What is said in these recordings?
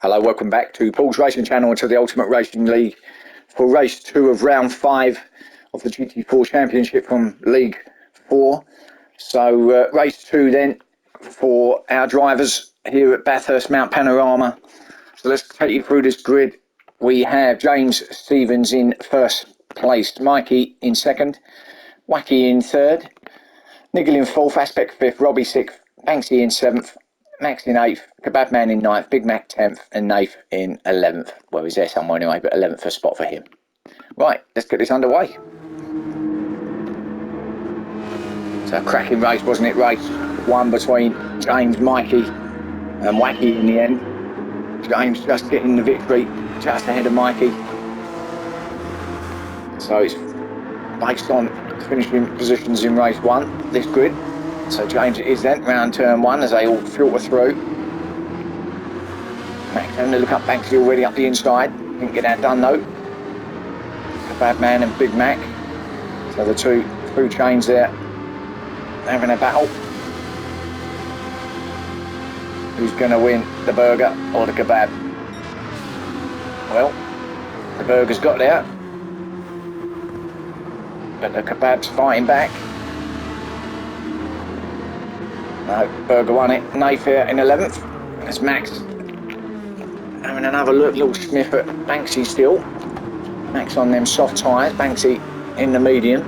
Hello, welcome back to Paul's Racing Channel and to the Ultimate Racing League for race 2 of round 5 of the GT4 Championship from League 4. So race 2 then for our drivers here at Bathurst Mount Panorama. So let's take you through this grid. We have James Stevens in first place, Mikey in second, Wacky in third, Niggle in fourth, Aspect fifth, Robbie sixth, Banksy in seventh, Max in 8th, Kebab Man in 9th, Big Mac 10th and Nath in 11th. Well, he's there somewhere anyway, but 11th a spot for him. Right, let's get this underway. So a cracking race, wasn't it? Race 1 between James, Mikey and Wacky in the end. James just getting the victory just ahead of Mikey. So it's based on finishing positions in race 1, this grid. So James it is then, round turn 1 as they all filter through. Max having a look up Banksy already up the inside. Didn't get that done though. Kebab Man and Big Mac. So the two through chains there having a battle. Who's going to win, the burger or the kebab? Well, the burger's got there. But the kebab's fighting back. No, Burger won it. Nath here in 11th. There's Max having another look, little sniff at Banksy still. Max on them soft tyres, Banksy in the medium.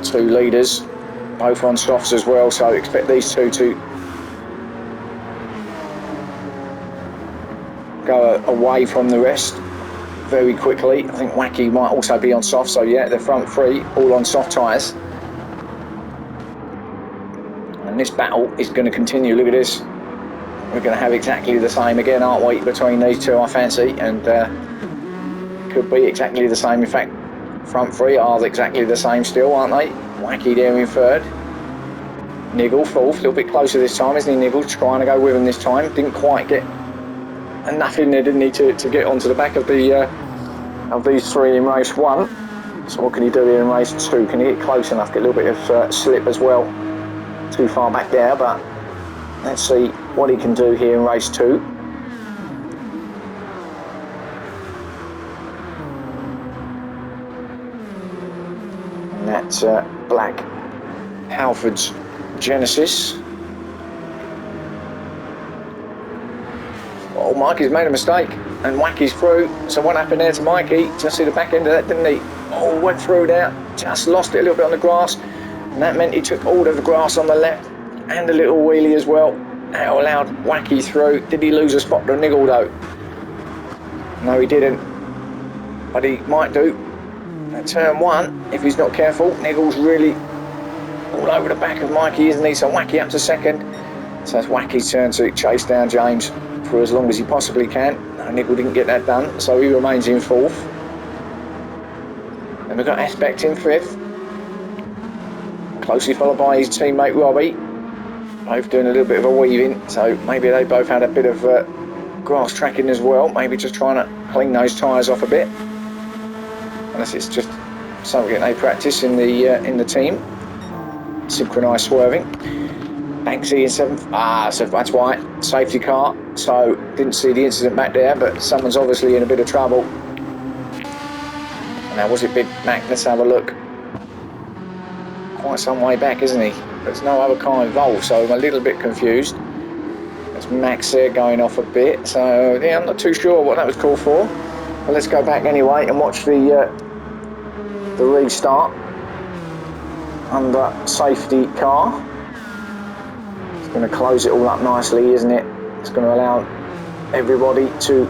Two leaders, both on softs as well, so expect these two to go away from the rest very quickly. I think Wacky might also be on soft, so yeah, the front three all on soft tyres. And this battle is going to continue. Look at this. We're going to have exactly the same again, aren't we, between these two, I fancy, and could be exactly the same. In fact, front three are exactly the same still, aren't they? Wacky there in third. Niggle fourth, a little bit closer this time, isn't he, Niggle? Trying to go with him this time. Didn't quite get enough in there, didn't he, to get onto the back of these three in race 1. So what can he do here in race 2? Can he get close enough, get a little bit of slip as well? Too far back there, but let's see what he can do here in race 2. And that's Black Halford's Genesis. Oh, Mikey's made a mistake and Wacky's through. So what happened there to Mikey? Just see the back end of that, didn't he? Oh, went through there, just lost it a little bit on the grass, and that meant he took all of the grass on the left and a little wheelie as well. That allowed Wacky through. Did he lose a spot to Niggle though? No, he didn't, but he might do at turn 1 if he's not careful. Niggle's really all over the back of Mikey, isn't he? So Wacky up to second. So it's Wacky's turn to chase down James for as long as he possibly can. No, Niggle didn't get that done, so he remains in fourth. And we've got Aspect in fifth, closely followed by his teammate Robbie, both doing a little bit of a weaving, so maybe they both had a bit of grass tracking as well, maybe just trying to clean those tyres off a bit, unless it's just something they practice in the team, synchronised swerving. Banksy in 7th, so that's why, safety car, so didn't see the incident back there, but someone's obviously in a bit of trouble. And now was it Big Mac? Let's have a look. Quite some way back, isn't he? There's no other car involved, so I'm a little bit confused. There's Max there going off a bit, so yeah, I'm not too sure what that was called for. But let's go back anyway and watch the restart under safety car. It's going to close it all up nicely, isn't it? It's going to allow everybody to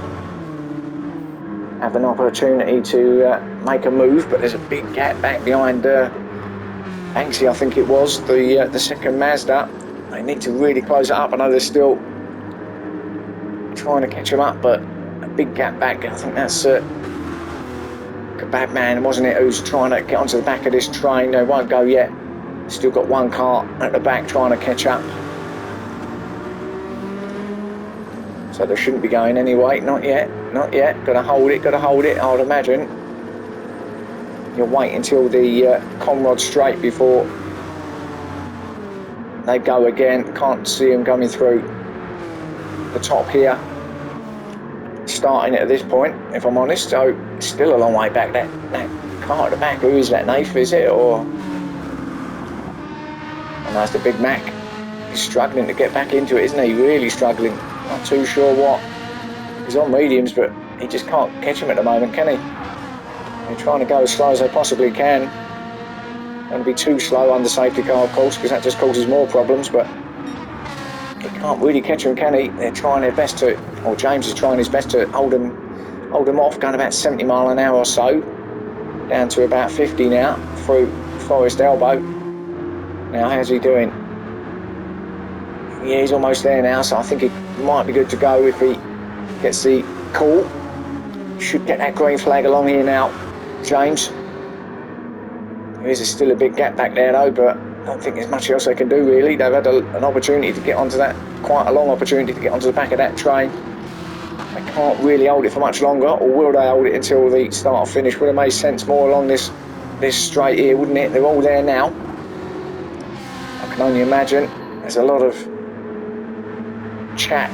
have an opportunity to make a move, but there's a big gap back behind Banksy, I think it was, the second Mazda. They need to really close it up. I know they're still trying to catch them up, but a big gap back. I think that's Kebab Man, wasn't it, who's trying to get onto the back of this train. They won't go yet. Still got one car at the back trying to catch up. So they shouldn't be going anyway. Not yet, not yet. Gotta hold it, I would imagine. You'll wait until the Conrod straight before they go again. Can't see them coming through the top here. Starting it at this point, if I'm honest. So still a long way back. That car at the back, who is that? Nath, is it? Or and that's the Big Mac. He's struggling to get back into it, isn't he? Really struggling. Not too sure what. He's on mediums, but he just can't catch him at the moment, can he? They're trying to go as slow as they possibly can. Don't be too slow under safety car, of course, because that just causes more problems, but he can't really catch him, can he? They're trying their best to, or James is trying his best to hold him off, going about 70 mile an hour or so, down to about 50 now, through Forest Elbow. Now, how's he doing? Yeah, he's almost there now, so I think it might be good to go if he gets the call. Should get that green flag along here now, James. There is still a big gap back there though, but I don't think there's much else they can do really. They've had an opportunity to get onto that, quite a long opportunity to get onto the back of that train. They can't really hold it for much longer, or will they hold it until the start or finish? Would have made sense more along this straight here, wouldn't it? They're all there now. I can only imagine there's a lot of chat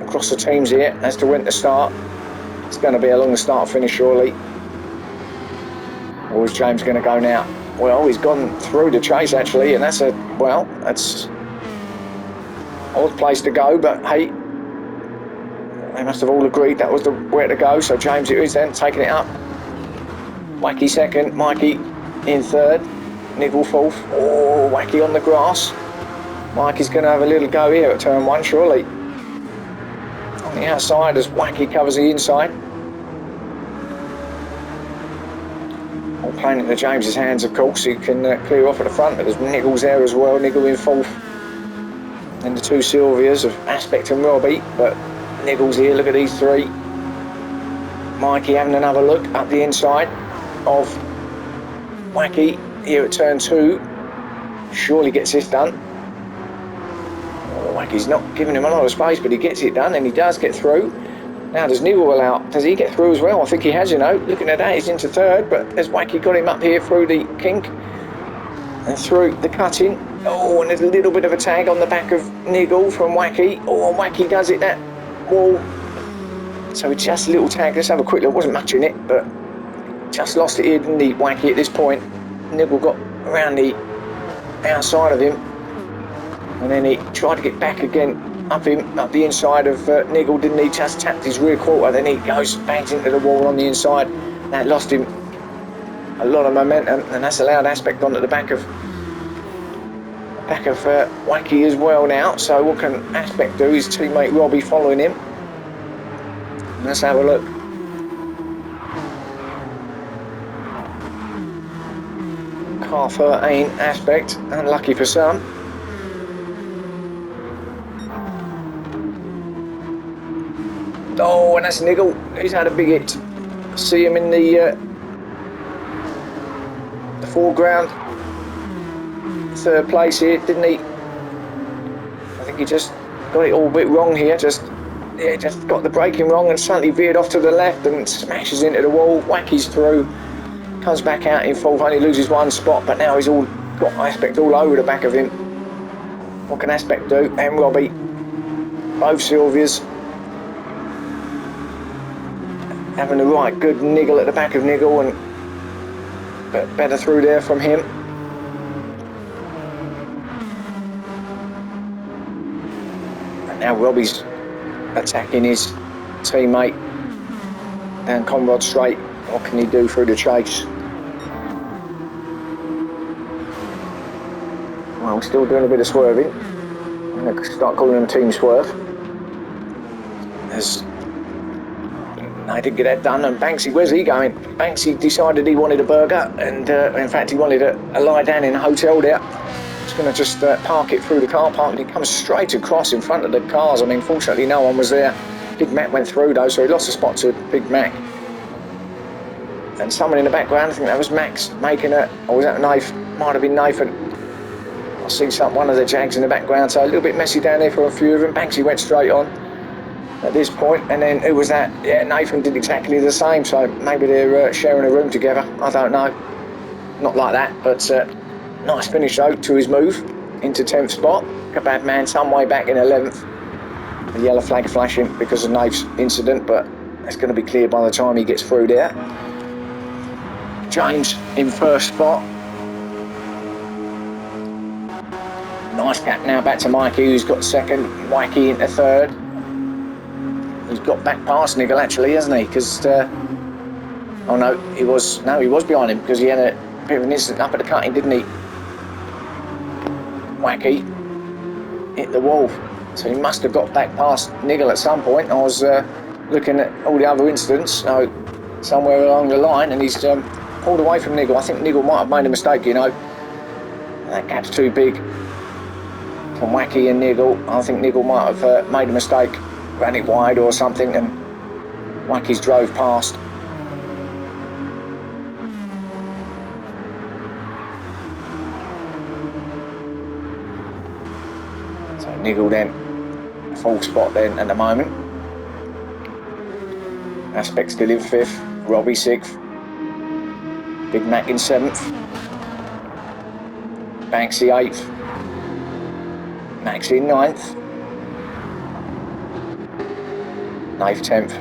across the teams here as to when to start. It's going to be along the start or finish surely. Or is James going to go now? Well, he's gone through the chase actually, and that's that's odd place to go, but hey, they must have all agreed that was the where to go. So James it is then, taking it up. Wacky second, Mikey in third, Niggle fourth. Oh, Wacky on the grass. Mikey's going to have a little go here at turn one, surely. On the outside as Wacky covers the inside. All playing into James's hands, of course. He can clear off at the front, but there's Niggles there as well. Niggle in fourth. And the two Sylvias of Aspect and Robbie, but Niggles here, look at these three. Mikey having another look up the inside of Wacky here at turn two. Surely gets this done. Oh, Wacky's not giving him a lot of space, but he gets it done, and he does get through. Now does Niggle out? Does he get through as well? I think he has, you know. Looking at that, he's into third, but has Wacky got him up here through the kink and through the cutting. Oh, and there's a little bit of a tag on the back of Niggle from Wacky. Oh, and Wacky does it, that wall. So it's just a little tag. Let's have a quick look. Wasn't much in it, but just lost it here, didn't he, Wacky, at this point. Niggle got around the outside of him, and then he tried to get back again up the inside of Niggle, didn't he? Just tapped his rear quarter, then he goes, bangs into the wall on the inside. That lost him a lot of momentum, and that's allowed Aspect on at the back of Wacky as well now. So what can Aspect do? His teammate Robbie following him. Let's have a look. Car 13, Aspect, unlucky for some. Oh, and that's Niggle. He's had a big hit. See him in the foreground. Third place here, didn't he? I think he just got it all a bit wrong here. Just got the braking wrong and suddenly veered off to the left and smashes into the wall. Wacky's through. Comes back out in fourth, only loses one spot, but now he's got Aspect all over the back of him. What can Aspect do? And Robbie. Both Sylvias. Having the right good Niggle at the back of Niggle, and better through there from him. And now Robbie's attacking his teammate down Conrod Straight. What can he do through the chase? Well, we're still doing a bit of swerving. I'm going to start calling them team swerve. I didn't get that done, and Banksy, where's he going? Banksy decided he wanted a burger, and in fact he wanted a lie down in a hotel there. He's going to just park it through the car park, and he comes straight across in front of the cars. I mean, fortunately no one was there. Big Mac went through though, so he lost a spot to Big Mac. And someone in the background, I think that was Max, making it, or was that Nath? Might have been Nathan. I see one of the Jags in the background, so a little bit messy down there for a few of them. Banksy went straight on at this point, and then who was that? Yeah, Nathan did exactly the same, so maybe they're sharing a room together. I don't know, not like that, but Nice finish though to his move into 10th spot. A bad man some way back in 11th. The yellow flag flashing because of Naif's incident, but it's going to be clear by the time he gets through there. James in 1st spot. Nice gap now back to Mikey, who's got 2nd. Wacky into 3rd. He's got back past Nigel actually, hasn't he? Because oh no, he was behind him because he had a bit of an incident up at the cutting, didn't he? Wacky hit the wall, so he must have got back past Nigel at some point. I was looking at all the other incidents, so somewhere along the line, and he's pulled away from Nigel. I think Nigel might have made a mistake, you know. That gap's too big from Wacky and Nigel. I think Nigel might have made a mistake, ran it wide or something, and Wacky's drove past. So Nigel then, full spot then at the moment. Aspect still in 5th, Robbie 6th, Big Mac in 7th, Banksy 8th, Max in 9th, Naif 10th.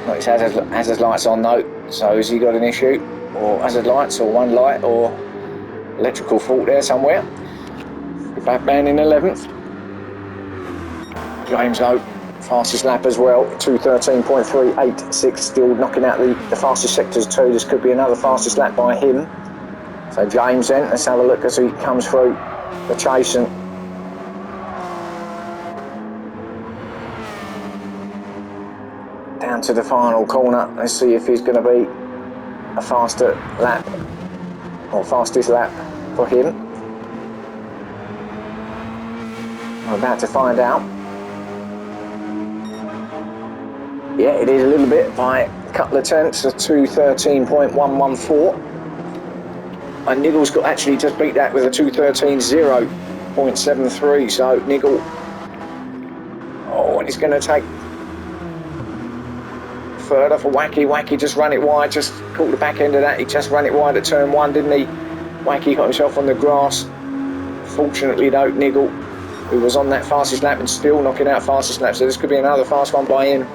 Well, his hazard lights on though, so has he got an issue? Or hazard lights, or one light, or electrical fault there somewhere? Batman in 11th. James though, fastest lap as well, 2:13.386, still knocking out the fastest sectors too. This could be another fastest lap by him. So James then, let's have a look as he comes through the chase and down to the final corner. Let's see if he's going to be a faster lap or fastest lap for him. We're about to find out. Yeah, it is a little bit by a couple of tenths, a 2:13.114. And Nigel's got actually just beat that with a 2:13.0.73. So Nigel, oh, and he's going to take further for Wacky. Wacky just ran it wide, just caught the back end of that. He just ran it wide at turn 1, didn't he? Wacky got himself on the grass. Fortunately though, Nigel, who was on that fastest lap and still knocking out fastest lap, so this could be another fast one by him.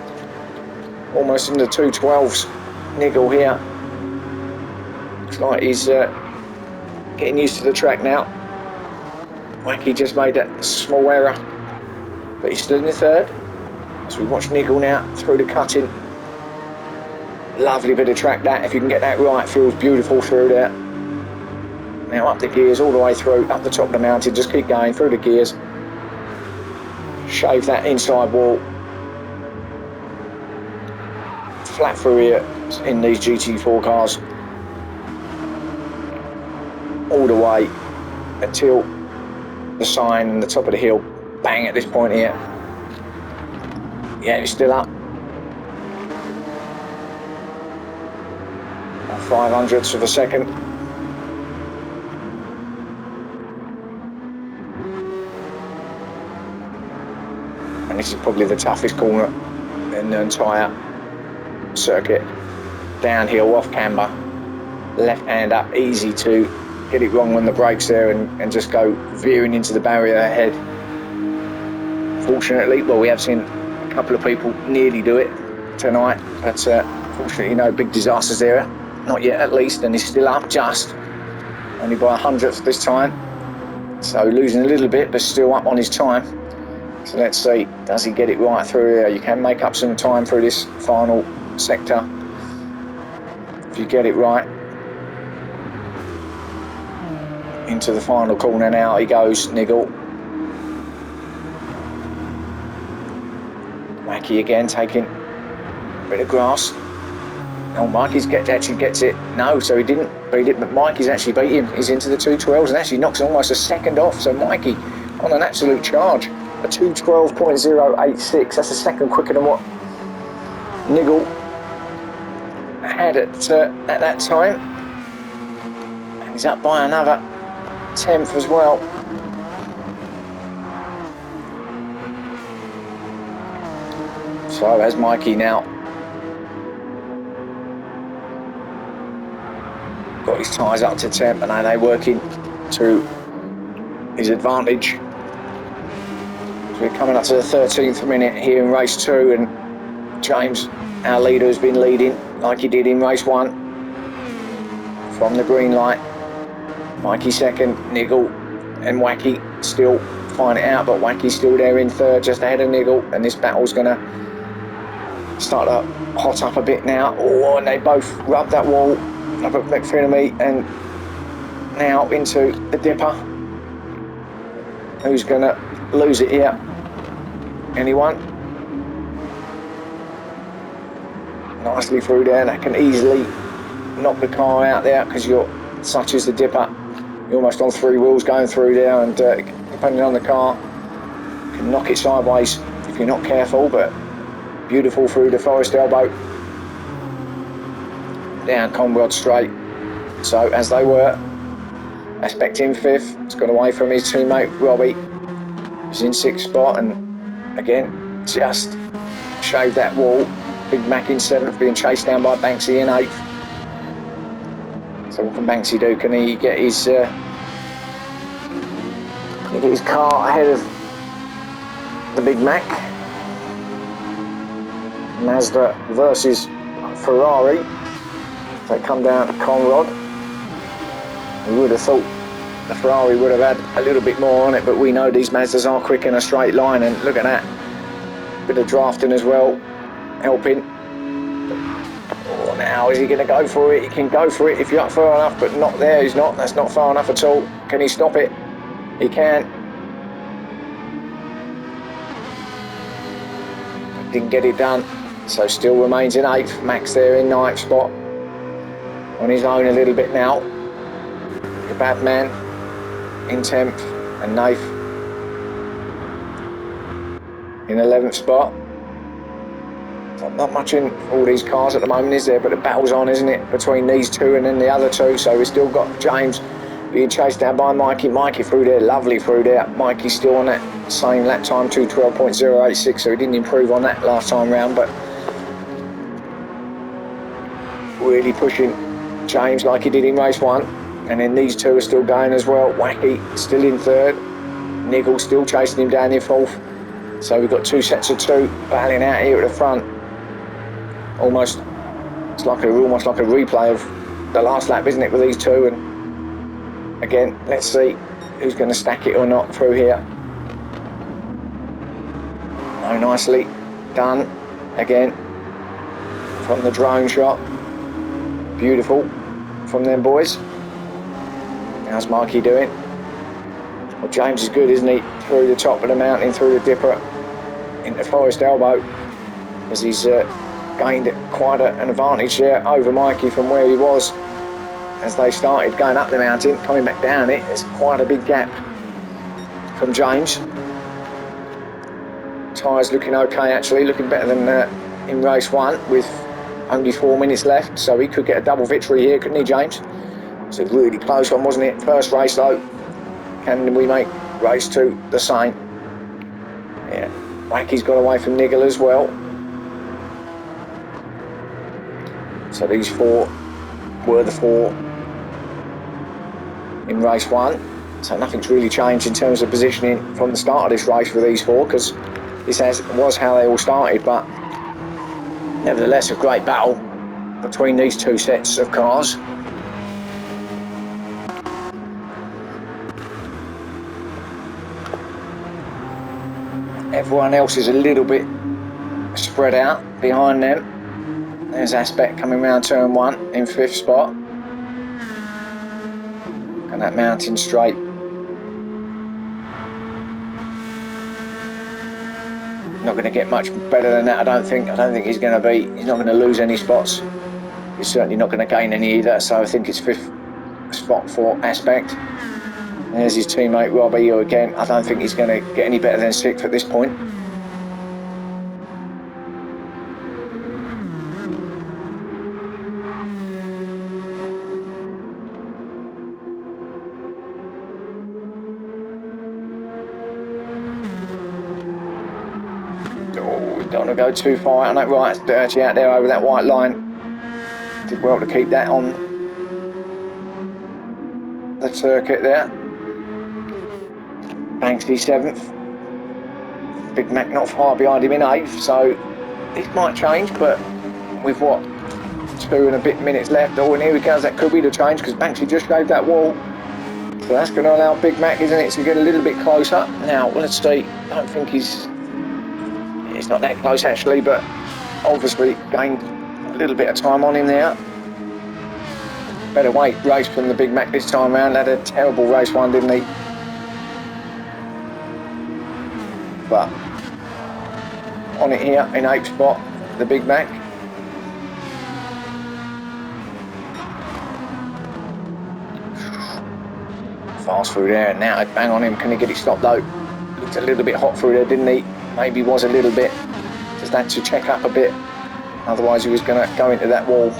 Almost in the 2:12s. Nigel here. Looks like he's getting used to the track now. Wacky just made that small error, but he's still in the 3rd. So we watch Nigel now through the cutting. Lovely bit of track that, if you can get that right, feels beautiful through there. Now up the gears all the way through, up the top of the mountain, just keep going through the gears. Shave that inside wall. Flat through here in these GT4 cars. All the way until the sign and the top of the hill. Bang at this point here. Yeah, it's still up. 500ths of a second. And this is probably the toughest corner in the entire circuit. Downhill, off camber, left hand up, easy to get it wrong on the brakes there and just go veering into the barrier ahead. Fortunately, well, we have seen a couple of people nearly do it tonight, but fortunately no big disasters there. Not yet at least, and he's still up just. Only by 100th this time. So losing a little bit, but still up on his time. So let's see, does he get it right through here? You can make up some time through this final sector if you get it right. Into the final corner now he goes, Nigel. Wacky again, taking a bit of grass. Oh, Mikey's actually gets it. No, so he didn't beat it, but Mikey's actually beat him. He's into the 2:12s and actually knocks almost a second off. So Mikey on an absolute charge. A 2:12.086. That's a second quicker than what Nigel had at that time. And he's up by another 10th as well. So has Mikey now. his tyres up to temp, and they working to his advantage. So we're coming up to the 13th minute here in race 2, and James, our leader, has been leading like he did in race 1 from the green light. Mikey second, Niggle and Wacky still find it out, but Wacky's still there in third, just ahead of Niggle, and this battle's going to start to hot up a bit now. Oh, and they both rub that wall up at McPhillamy, and now into the dipper. Who's going to lose it here? Anyone? Nicely through there. That can easily knock the car out there, because you're such as the dipper. You're almost on 3 wheels going through there, and depending on the car, you can knock it sideways if you're not careful. But beautiful through the Forest Elbow, down Conrod Straight. So as they were, Aspect in 5th, it's got away from his teammate Robbie, who's in 6th spot, and again just shaved that wall. Big Mac in 7th, being chased down by Banksy in 8th. So what can Banksy do? Can he get his car ahead of the Big Mac? Mazda versus Ferrari. They come down to Conrod. We would have thought the Ferrari would have had a little bit more on it, but we know these Mazdas are quick in a straight line, and look at that. Bit of drafting as well, helping. Oh, now is he going to go for it? He can go for it if you're up far enough, but not there. He's not. That's not far enough at all. Can he stop it? He can. Didn't get it done, so still remains in 8th. Max there in 9th spot, on his own a little bit now. The bad man in 10th, and Nath in 11th spot. Not much in all these cars at the moment, is there? But the battle's on, isn't it, between these two and then the other two. So we've still got James being chased down by Mikey. Mikey through there, lovely through there. Mikey's still on that same lap time, 2:12.086, so he didn't improve on that last time round, but really pushing James like he did in race 1. And then these two are still going as well. Wacky still in 3rd. Niggle still chasing him down in 4th. So we've got 2 sets of 2 battling out here at the front. Almost like a replay of the last lap, isn't it, with these two? And again, let's see who's going to stack it or not through here. Oh, nicely done again from the drone shot. Beautiful from them boys. How's Mikey doing? Well, James is good, isn't he? Through the top of the mountain, through the dipper, into Forest Elbow, as he's gained quite an advantage there over Mikey from where he was as they started going up the mountain. Coming back down it, there's quite a big gap from James. Tyres looking okay, actually, looking better than in race 1 with only 4 minutes left, so he could get a double victory here, couldn't he, James? It's a really close one, wasn't it? First race though. Can we make race 2 the same? Yeah, Wacky's got away from Niggle as well. So these 4 were the 4 in race 1. So nothing's really changed in terms of positioning from the start of this race for these 4, because this was how they all started, but nevertheless a great battle between these 2 sets of cars. Everyone else is a little bit spread out behind them. There's Aspect coming round turn 1 in 5th spot. And that mountain straight. Not going to get much better than that, I don't think. I don't think he's not going to lose any spots. He's certainly not going to gain any either, so I think it's 5th spot for Aspect. There's his teammate Robbie, who again, I don't think he's going to get any better than 6th at this point. Don't want to go too far out on that right, it's dirty out there over that white line. Did well to keep that on the circuit there. Banksy 7th. Big Mac not far behind him in 8th, so this might change, but with what, 2 and a bit minutes left, oh, and here he goes, that could be the change, because Banksy just shaved that wall. So that's going to allow Big Mac, isn't it, to get a little bit closer. Now, let's see, I don't think he's not that close actually, but obviously gained a little bit of time on him there. Better weight race from the Big Mac this time round. Had a terrible race one, didn't he? But on it here in 8th spot, the Big Mac. Fast through there, and now bang on him. Can he get it stopped though? Looked a little bit hot through there, didn't he? Maybe was a little bit. Just had to check up a bit. Otherwise he was going to go into that wall.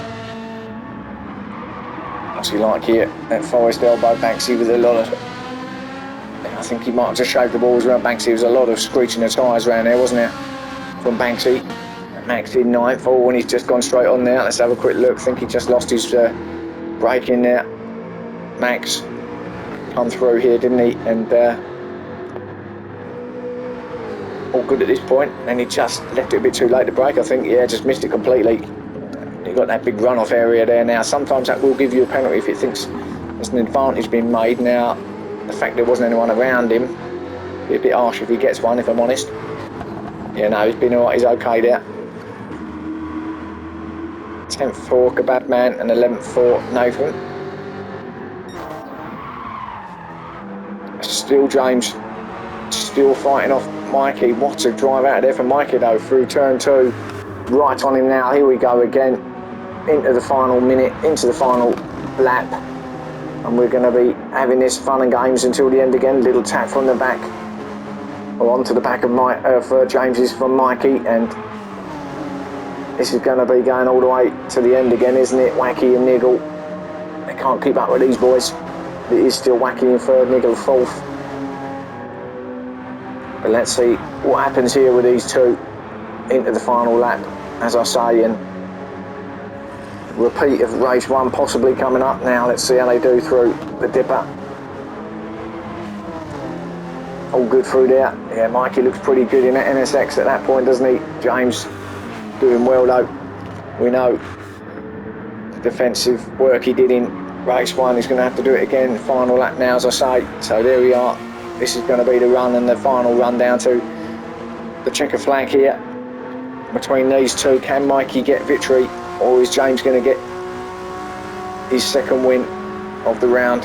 What's he like here at Forest Elbow? Banksy with a lot of... I think he might have just shaved the balls around Banksy. There was a lot of screeching of tyres around there, wasn't there? From Banksy. Max in 9th. Oh, and he's just gone straight on there. Let's have a quick look. I think he just lost his brake in there. Max come through here, didn't he? And all good at this point. And he just left it a bit too late to brake, I think. Yeah, just missed it completely. You've got that big runoff area there now. Sometimes that will give you a penalty if it thinks there's an advantage being made. Now, the fact there wasn't anyone around him, it'd be a bit harsh if he gets one, if I'm honest. Yeah, no, he's been alright, he's okay there. 10th for Kebab Man and 11th for Nathan. Still James, still fighting off Mikey. What a drive out of there from Mikey though, through turn 2. Right on him now, here we go again. Into the final minute, into the final lap. And we're going to be having this fun and games until the end again. Little tap from the back, or onto the back of James's from Mikey, and this is going to be going all the way to the end again, isn't it? Wacky and Niggle, they can't keep up with these boys. It is still Wacky in 3rd, Niggle 4th. But let's see what happens here with these two into the final lap, as I say, and repeat of race 1 possibly coming up now. Let's see how they do through the dipper. All good through there. Yeah, Mikey looks pretty good in that NSX at that point, doesn't he? James doing well though. We know the defensive work he did in race 1, he's going to have to do it again. Final lap now, as I say. So there we are. This is going to be the run and the final run down to the checker flag here. Between these two, can Mikey get victory, or is James going to get his 2nd win of the round?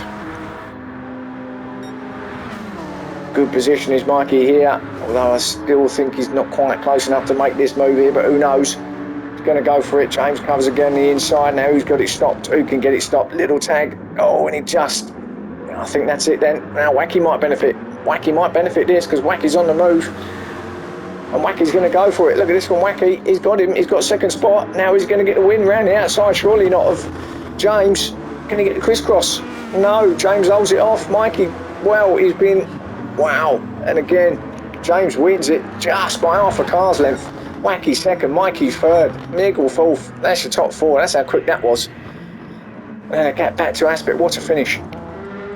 Good position is Mikey here, although I still think he's not quite close enough to make this move here, but who knows? He's going to go for it. James covers again the inside. Now who's got it stopped? Who can get it stopped? Little tag. Oh, and he just... I think that's it then. Now Wacky might benefit. Wacky might benefit this, because Wacky's on the move. And Wacky's going to go for it. Look at this one, Wacky. He's got him. He's got 2nd spot. Now he's going to get the win round the outside. Surely not of James. Can he get the crisscross? No. James holds it off. Mikey, well, he's been... Wow. And again, James wins it just by half a car's length. Wacky 2nd. Mikey 3rd. Niggle 4th. That's your top 4. That's how quick that was. Get back to Aspect. What a finish.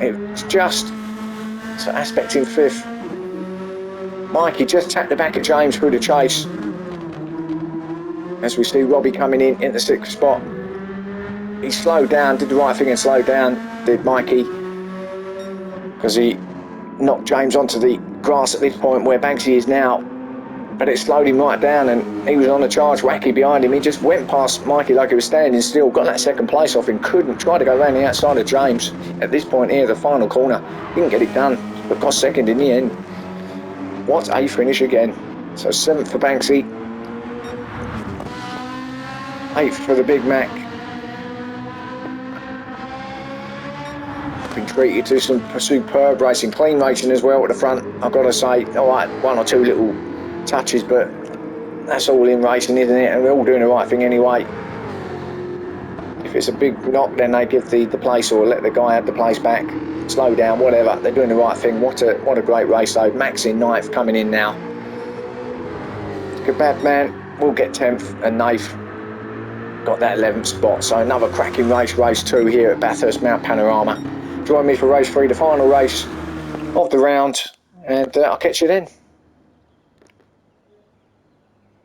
It's just... So Aspect in 5th. Mikey just tapped the back of James through the chase. As we see Robbie coming in the 6th spot. He slowed down, did the right thing and slowed down, did Mikey. Because he knocked James onto the grass at this point where Banksy is now. But it slowed him right down, and he was on a charge. Wacky behind him. He just went past Mikey like he was standing still. Got that 2nd place off him. Couldn't try to go around the outside of James. At this point here, the final corner. Didn't get it done, but got 2nd in the end. What a finish again. So 7th for Banksy. 8th for the Big Mac. Been treated to some superb racing. Clean racing as well at the front. I've got to say, alright, 1 or 2 little touches, but that's all in racing, isn't it? And we're all doing the right thing anyway. If it's a big knock, then they give the place, or let the guy have the place back. Slow down, whatever. They're doing the right thing. What a great race though. Max in 9th, coming in now. Kebab Man will get 10th, and Nath got that 11th spot. So another cracking race, race 2 here at Bathurst Mount Panorama. join me for race 3, the final race of the round, and I'll catch you then.